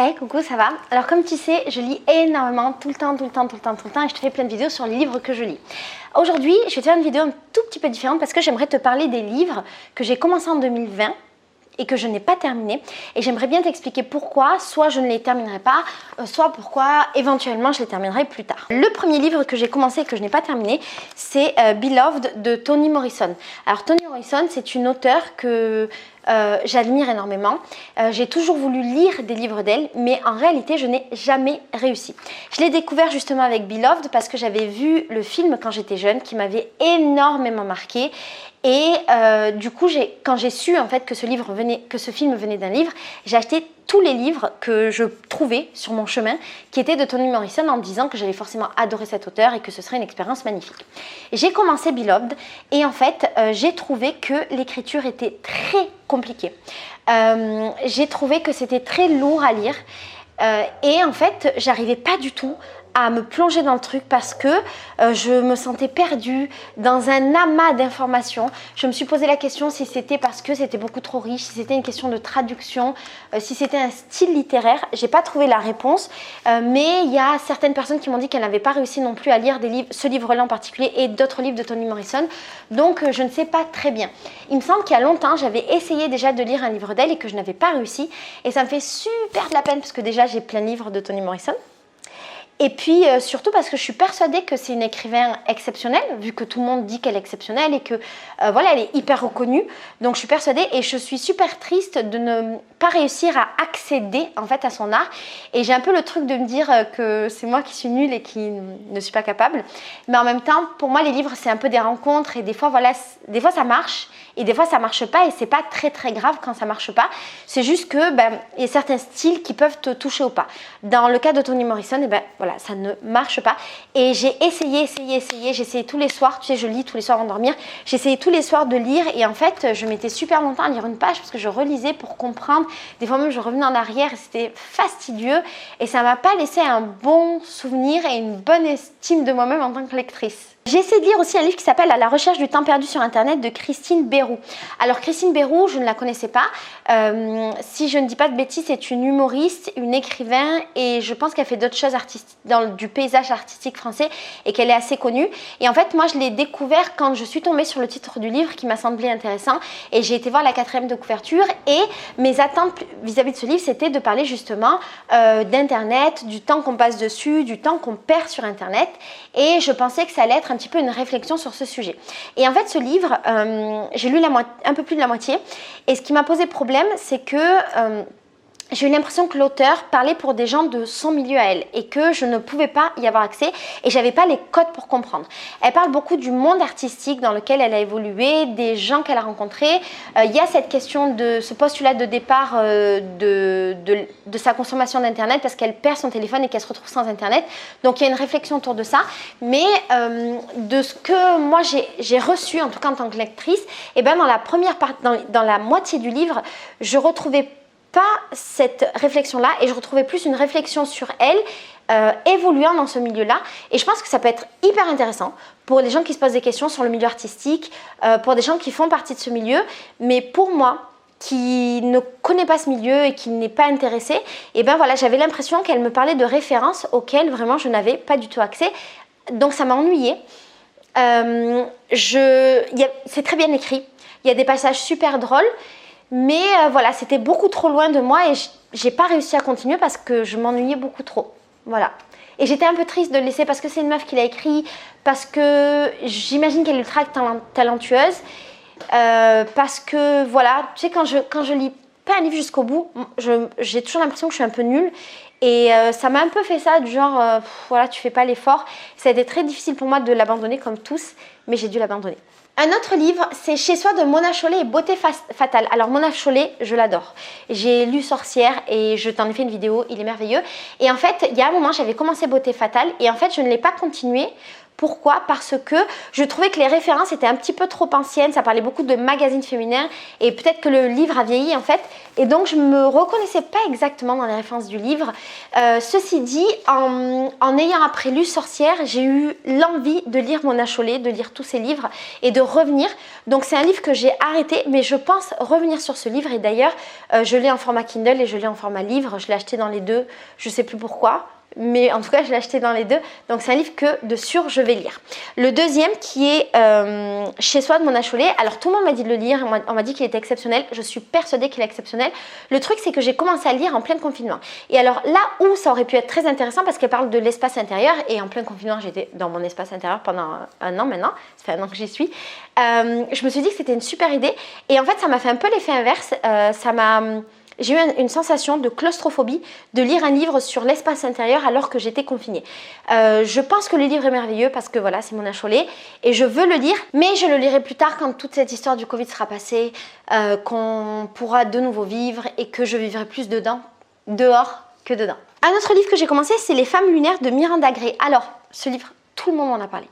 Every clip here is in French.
Hey, coucou, ça va? Alors comme tu sais, je lis énormément, tout le temps, et je te fais plein de vidéos sur les livres que je lis. Aujourd'hui, je vais te faire une vidéo un tout petit peu différente parce que j'aimerais te parler des livres que j'ai commencé en 2020 et que je n'ai pas terminé. Et j'aimerais bien t'expliquer pourquoi, soit je ne les terminerai pas, soit pourquoi éventuellement je les terminerai plus tard. Le premier livre que j'ai commencé et que je n'ai pas terminé, c'est Beloved de Toni Morrison. Alors Toni Morrison, c'est une auteure que j'admire énormément. J'ai toujours voulu lire des livres d'elle, mais en réalité, je n'ai jamais réussi. Je l'ai découvert justement avec Beloved parce que j'avais vu le film quand j'étais jeune qui m'avait énormément marqué. Et du coup, quand j'ai su en fait que ce film venait d'un livre, j'ai acheté tous les livres que je trouvais sur mon chemin qui étaient de Toni Morrison en me disant que j'allais forcément adorer cet auteur et que ce serait une expérience magnifique. J'ai commencé Beloved et en fait, j'ai trouvé que l'écriture était très compliquée. J'ai trouvé que c'était très lourd à lire et en fait, j'arrivais pas du tout à me plonger dans le truc parce que je me sentais perdue dans un amas d'informations. Je me suis posé la question si c'était parce que c'était beaucoup trop riche, si c'était une question de traduction, si c'était un style littéraire. J'ai pas trouvé la réponse, mais il y a certaines personnes qui m'ont dit qu'elles n'avaient pas réussi non plus à lire ce livre-là en particulier et d'autres livres de Toni Morrison, donc je ne sais pas très bien. Il me semble qu'il y a longtemps, j'avais essayé déjà de lire un livre d'elle et que je n'avais pas réussi et ça me fait super de la peine parce que déjà j'ai plein de livres de Toni Morrison. Et puis surtout parce que je suis persuadée que c'est une écrivain exceptionnelle, vu que tout le monde dit qu'elle est exceptionnelle et que voilà, elle est hyper reconnue. Donc je suis persuadée et je suis super triste de ne pas réussir à accéder en fait à son art. Et j'ai un peu le truc de me dire que c'est moi qui suis nulle et qui ne suis pas capable. Mais en même temps, pour moi, les livres, c'est un peu des rencontres et des fois, voilà, des fois ça marche et des fois ça marche pas et c'est pas très grave quand ça marche pas. C'est juste que il y a certains styles qui peuvent te toucher ou pas. Dans le cas de Toni Morrison, voilà, ça ne marche pas. Et j'ai essayé, j'ai essayé tous les soirs, tu sais, je lis tous les soirs avant de dormir, j'ai essayé tous les soirs de lire et en fait, je mettais super longtemps à lire une page parce que je relisais pour comprendre. Des fois même, je revenais en arrière et c'était fastidieux et ça m'a pas laissé un bon souvenir et une bonne estime de moi-même en tant que lectrice. J'ai essayé de lire aussi un livre qui s'appelle « À la recherche du temps perdu sur Internet » de Christine Béroux. Alors Christine Béroux, je ne la connaissais pas. Si je ne dis pas de bêtises, c'est une humoriste, une écrivain et je pense qu'elle fait d'autres choses du paysage artistique français et qu'elle est assez connue. Et en fait, moi, je l'ai découvert quand je suis tombée sur le titre du livre qui m'a semblé intéressant et j'ai été voir la 4e de couverture et mes attentes vis-à-vis de ce livre, c'était de parler justement d'Internet, du temps qu'on passe dessus, du temps qu'on perd sur Internet et je pensais que ça allait être un petit peu une réflexion sur ce sujet. Et en fait, ce livre, j'ai lu un peu plus de la moitié et ce qui m'a posé problème, c'est que j'ai eu l'impression que l'auteur parlait pour des gens de son milieu à elle et que je ne pouvais pas y avoir accès et j'avais pas les codes pour comprendre. Elle parle beaucoup du monde artistique dans lequel elle a évolué, des gens qu'elle a rencontrés. Il y a cette question de ce postulat de départ de sa consommation d'internet parce qu'elle perd son téléphone et qu'elle se retrouve sans internet. Donc il y a une réflexion autour de ça. Mais de ce que moi j'ai reçu, en tout cas en tant que lectrice, et dans la première partie, dans la moitié du livre, je retrouvais pas cette réflexion-là et je retrouvais plus une réflexion sur elle évoluant dans ce milieu-là et je pense que ça peut être hyper intéressant pour les gens qui se posent des questions sur le milieu artistique, pour des gens qui font partie de ce milieu, mais pour moi qui ne connaît pas ce milieu et qui n'est pas intéressée, et voilà, j'avais l'impression qu'elle me parlait de références auxquelles vraiment je n'avais pas du tout accès, donc ça m'a ennuyée. C'est très bien écrit, il y a des passages super drôles. Mais voilà, c'était beaucoup trop loin de moi et j'ai pas réussi à continuer parce que je m'ennuyais beaucoup trop. Voilà. Et j'étais un peu triste de le laisser parce que c'est une meuf qui l'a écrit, parce que j'imagine qu'elle est ultra talentueuse, parce que voilà, tu sais, quand je lis pas un livre jusqu'au bout, j'ai toujours l'impression que je suis un peu nulle. Et ça m'a un peu fait ça, du genre, voilà, tu fais pas l'effort. Ça a été très difficile pour moi de l'abandonner comme tous, mais j'ai dû l'abandonner. Un autre livre, c'est Chez soi de Mona Chollet et Beauté fatale. Alors Mona Chollet, je l'adore. J'ai lu Sorcière et je t'en ai fait une vidéo, il est merveilleux. Et en fait, il y a un moment, j'avais commencé Beauté fatale et en fait, je ne l'ai pas continué Pourquoi? Parce que je trouvais que les références étaient un petit peu trop anciennes, ça parlait beaucoup de magazines féminins et peut-être que le livre a vieilli en fait. Et donc je ne me reconnaissais pas exactement dans les références du livre. Ceci dit, en ayant après lu Sorcière, j'ai eu l'envie de lire Mona Chollet, de lire tous ses livres et de revenir. Donc c'est un livre que j'ai arrêté, mais je pense revenir sur ce livre. Et d'ailleurs, je l'ai en format Kindle et je l'ai en format livre. Je l'ai acheté dans les deux, je ne sais plus pourquoi. Mais en tout cas, je l'ai acheté dans les deux. Donc, c'est un livre que de sûr, je vais lire. Le deuxième qui est Chez soi de Mona Chollet. Alors, tout le monde m'a dit de le lire. On m'a dit qu'il était exceptionnel. Je suis persuadée qu'il est exceptionnel. Le truc, c'est que j'ai commencé à lire en plein confinement. Et alors, là où ça aurait pu être très intéressant, parce qu'elle parle de l'espace intérieur. Et en plein confinement, j'étais dans mon espace intérieur pendant un an maintenant. Ça fait un an que j'y suis. Je me suis dit que c'était une super idée. Et en fait, ça m'a fait un peu l'effet inverse. J'ai eu une sensation de claustrophobie de lire un livre sur l'espace intérieur alors que j'étais confinée. Je pense que le livre est merveilleux parce que voilà, c'est Mona Chollet et je veux le lire, mais je le lirai plus tard quand toute cette histoire du Covid sera passée, qu'on pourra de nouveau vivre et que je vivrai plus dehors que dedans. Un autre livre que j'ai commencé, c'est Les Femmes lunaires de Miranda Gray. Alors, ce livre, tout le monde m'en a parlé.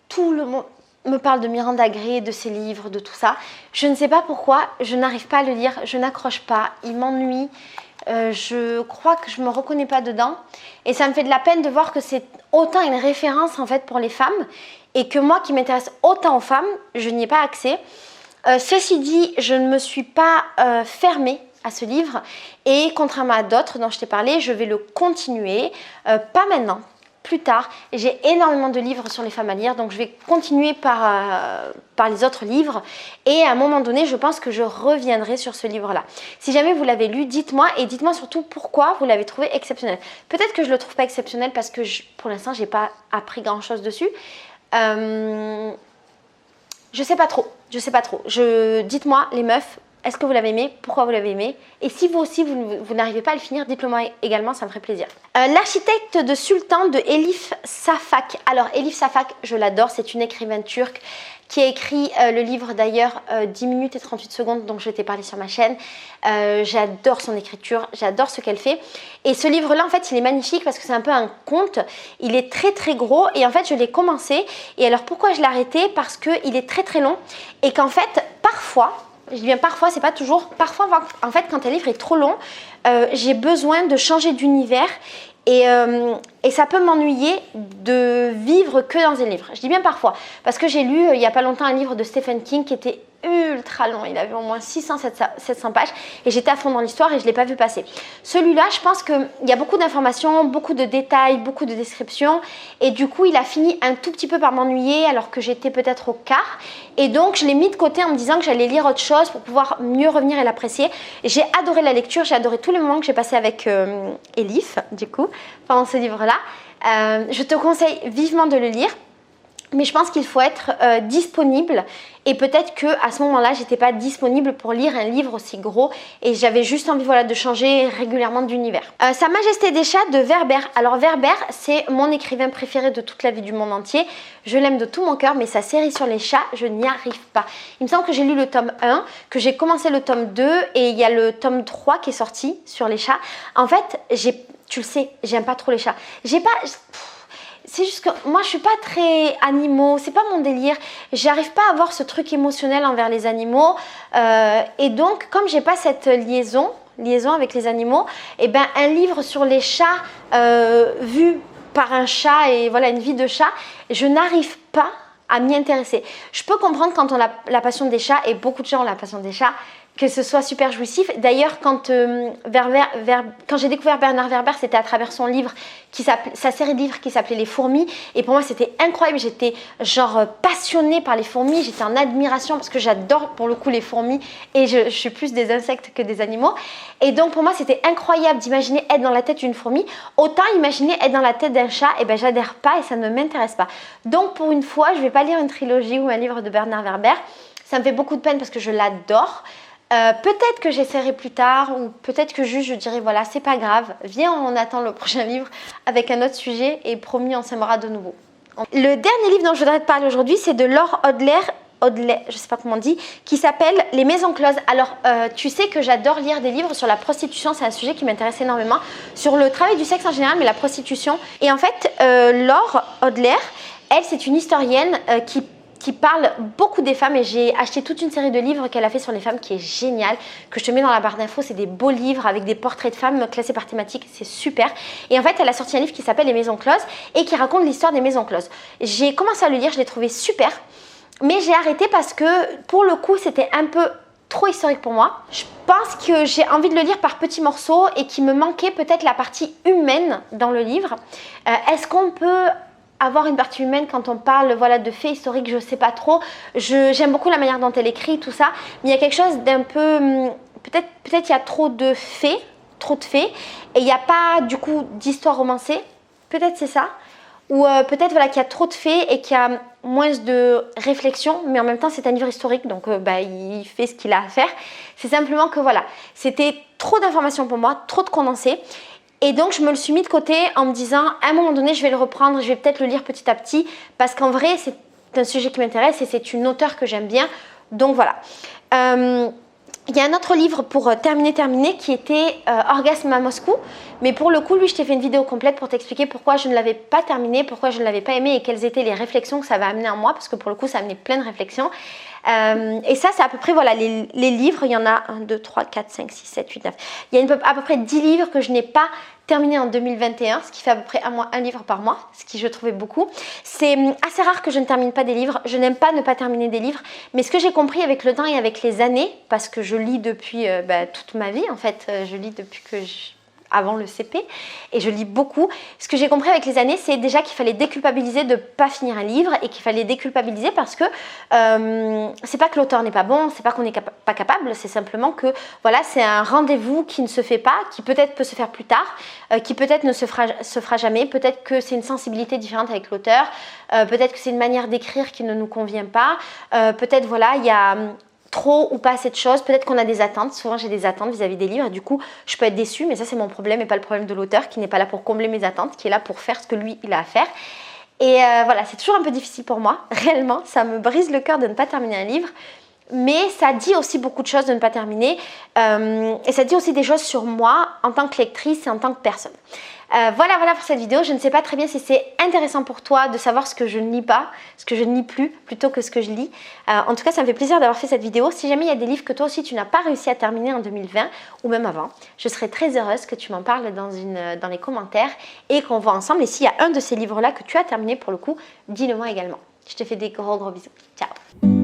Tout le monde me parle de Miranda Gray, de ses livres, de tout ça. Je ne sais pas pourquoi, je n'arrive pas à le lire, je n'accroche pas, il m'ennuie. Je crois que je ne me reconnais pas dedans. Et ça me fait de la peine de voir que c'est autant une référence en fait pour les femmes et que moi qui m'intéresse autant aux femmes, je n'y ai pas accès. Ceci dit, je ne me suis pas fermée à ce livre et contrairement à d'autres dont je t'ai parlé, je vais le continuer, pas maintenant. Plus tard, j'ai énormément de livres sur les femmes à lire, donc je vais continuer par les autres livres et à un moment donné, je pense que je reviendrai sur ce livre-là. Si jamais vous l'avez lu, dites-moi et dites-moi surtout pourquoi vous l'avez trouvé exceptionnel. Peut-être que je ne le trouve pas exceptionnel parce que pour l'instant, je n'ai pas appris grand-chose dessus. Je sais pas trop. Dites-moi les meufs. Est-ce que vous l'avez aimé? Pourquoi vous l'avez aimé? Et si vous aussi, vous n'arrivez pas à le finir, dites-le moi également, ça me ferait plaisir. L'architecte de Sultan de Elif Shafak. Alors, Elif Shafak, je l'adore, c'est une écrivaine turque qui a écrit le livre d'ailleurs 10 minutes et 38 secondes dont je t'ai parlé sur ma chaîne. J'adore son écriture, j'adore ce qu'elle fait. Et ce livre-là, en fait, il est magnifique parce que c'est un peu un conte. Il est très très gros et en fait, je l'ai commencé. Et alors, pourquoi je l'ai arrêté? Parce qu'il est très très long et qu'en fait, parfois... Je dis bien parfois, c'est pas toujours. Parfois, en fait, quand un livre est trop long, j'ai besoin de changer d'univers et ça peut m'ennuyer de vivre que dans un livre. Je dis bien parfois, parce que j'ai lu il y a pas longtemps un livre de Stephen King qui était ultra long. Il avait au moins 600-700 pages et j'étais à fond dans l'histoire et je ne l'ai pas vu passer. Celui-là, je pense qu'il y a beaucoup d'informations, beaucoup de détails, beaucoup de descriptions et du coup, il a fini un tout petit peu par m'ennuyer alors que j'étais peut-être au quart et donc je l'ai mis de côté en me disant que j'allais lire autre chose pour pouvoir mieux revenir et l'apprécier. J'ai adoré la lecture, j'ai adoré tous les moments que j'ai passés avec Elif, du coup, pendant ce livre-là. Je te conseille vivement de le lire. Mais je pense qu'il faut être disponible et peut-être qu'à ce moment-là, je n'étais pas disponible pour lire un livre aussi gros et j'avais juste envie de changer régulièrement d'univers. Sa Majesté des Chats de Werber. Alors Werber, c'est mon écrivain préféré de toute la vie du monde entier. Je l'aime de tout mon cœur, mais sa série sur les chats, je n'y arrive pas. Il me semble que j'ai lu le tome 1, que j'ai commencé le tome 2 et il y a le tome 3 qui est sorti sur les chats. En fait, tu le sais, j'aime pas trop les chats. C'est juste que moi je suis pas très animaux, c'est pas mon délire, j'arrive pas à avoir ce truc émotionnel envers les animaux et donc comme j'ai pas cette liaison avec les animaux, et ben un livre sur les chats vu par un chat et voilà une vie de chat, je n'arrive pas à m'y intéresser. Je peux comprendre quand on a la passion des chats et beaucoup de gens ont la passion des chats, que ce soit super jouissif. D'ailleurs, quand j'ai découvert Bernard Werber, c'était à travers son livre, sa série de livres qui s'appelait Les Fourmis. Et pour moi, c'était incroyable. J'étais genre passionnée par les fourmis. J'étais en admiration parce que j'adore pour le coup les fourmis. Et je suis plus des insectes que des animaux. Et donc, pour moi, c'était incroyable d'imaginer être dans la tête d'une fourmi. Autant imaginer être dans la tête d'un chat, et ben j'adhère pas et ça ne m'intéresse pas. Donc, pour une fois, je ne vais pas lire une trilogie ou un livre de Bernard Werber. Ça me fait beaucoup de peine parce que je l'adore. Peut-être que j'essaierai plus tard ou peut-être que juste je dirai voilà c'est pas grave, viens on attend le prochain livre avec un autre sujet et promis on s'aimera de nouveau. Le dernier livre dont je voudrais te parler aujourd'hui c'est de Laure Audley, je sais pas comment on dit, qui s'appelle Les Maisons Closes. Alors tu sais que j'adore lire des livres sur la prostitution, c'est un sujet qui m'intéresse énormément, sur le travail du sexe en général mais la prostitution. Et en fait Laure Audley Elle, c'est une historienne qui parle beaucoup des femmes et j'ai acheté toute une série de livres qu'elle a fait sur les femmes qui est géniale, que je te mets dans la barre d'infos. C'est des beaux livres avec des portraits de femmes classés par thématique, c'est super. Et en fait, elle a sorti un livre qui s'appelle Les Maisons Closes et qui raconte l'histoire des maisons closes. J'ai commencé à le lire, je l'ai trouvé super, mais j'ai arrêté parce que pour le coup, c'était un peu trop historique pour moi. Je pense que j'ai envie de le lire par petits morceaux et qu'il me manquait peut-être la partie humaine dans le livre. Est-ce qu'on peut avoir une partie humaine quand on parle voilà, de faits historiques? Je ne sais pas trop. J'aime beaucoup la manière dont elle écrit, tout ça. Mais il y a quelque chose d'un peu... Peut-être il y a trop de faits, et il n'y a pas du coup d'histoire romancée. Peut-être c'est ça. Ou peut-être voilà, qu'il y a trop de faits et qu'il y a moins de réflexion, mais en même temps c'est un livre historique, donc il fait ce qu'il a à faire. C'est simplement que voilà, c'était trop d'informations pour moi, trop de condensé. Et donc je me le suis mis de côté en me disant à un moment donné je vais le reprendre, je vais peut-être le lire petit à petit, parce qu'en vrai c'est un sujet qui m'intéresse et c'est une auteure que j'aime bien. Donc voilà. Il y a un autre livre pour terminer qui était Orgasme à Moscou. Mais pour le coup, lui, je t'ai fait une vidéo complète pour t'expliquer pourquoi je ne l'avais pas terminé, pourquoi je ne l'avais pas aimé et quelles étaient les réflexions que ça va amener en moi. Parce que pour le coup, ça a amené plein de réflexions. Et ça, c'est à peu près voilà, les livres. Il y en a 1, 2, 3, 4, 5, 6, 7, 8, 9. Il y a à peu près 10 livres que je n'ai pas terminé en 2021, ce qui fait à peu près un livre par mois, ce qui je trouvais beaucoup. C'est assez rare que je ne termine pas des livres. Je n'aime pas ne pas terminer des livres. Mais ce que j'ai compris avec le temps et avec les années, parce que je lis depuis toute ma vie, en fait, je lis depuis que avant le CP et je lis beaucoup. Ce que j'ai compris avec les années, c'est déjà qu'il fallait déculpabiliser de ne pas finir un livre et qu'il fallait déculpabiliser parce que c'est pas que l'auteur n'est pas bon, c'est pas qu'on n'est pas capable, c'est simplement que voilà, c'est un rendez-vous qui ne se fait pas, qui peut-être peut se faire plus tard, qui peut-être ne se fera jamais, peut-être que c'est une sensibilité différente avec l'auteur, peut-être que c'est une manière d'écrire qui ne nous convient pas, peut-être voilà, il y a trop ou pas assez de choses, peut-être qu'on a des attentes, souvent j'ai des attentes vis-à-vis des livres et du coup je peux être déçue, mais ça c'est mon problème et pas le problème de l'auteur qui n'est pas là pour combler mes attentes, qui est là pour faire ce que lui il a à faire. Et voilà, c'est toujours un peu difficile pour moi, réellement, ça me brise le cœur de ne pas terminer un livre, mais ça dit aussi beaucoup de choses de ne pas terminer et ça dit aussi des choses sur moi en tant que lectrice et en tant que personne. Voilà pour cette vidéo. Je ne sais pas très bien si c'est intéressant pour toi de savoir ce que je ne lis pas, ce que je ne lis plus, plutôt que ce que je lis. En tout cas, ça me fait plaisir d'avoir fait cette vidéo. Si jamais il y a des livres que toi aussi tu n'as pas réussi à terminer en 2020 ou même avant, je serais très heureuse que tu m'en parles dans les commentaires et qu'on voit ensemble. Et s'il y a un de ces livres-là que tu as terminé pour le coup, dis-le moi également. Je te fais des gros bisous. Ciao!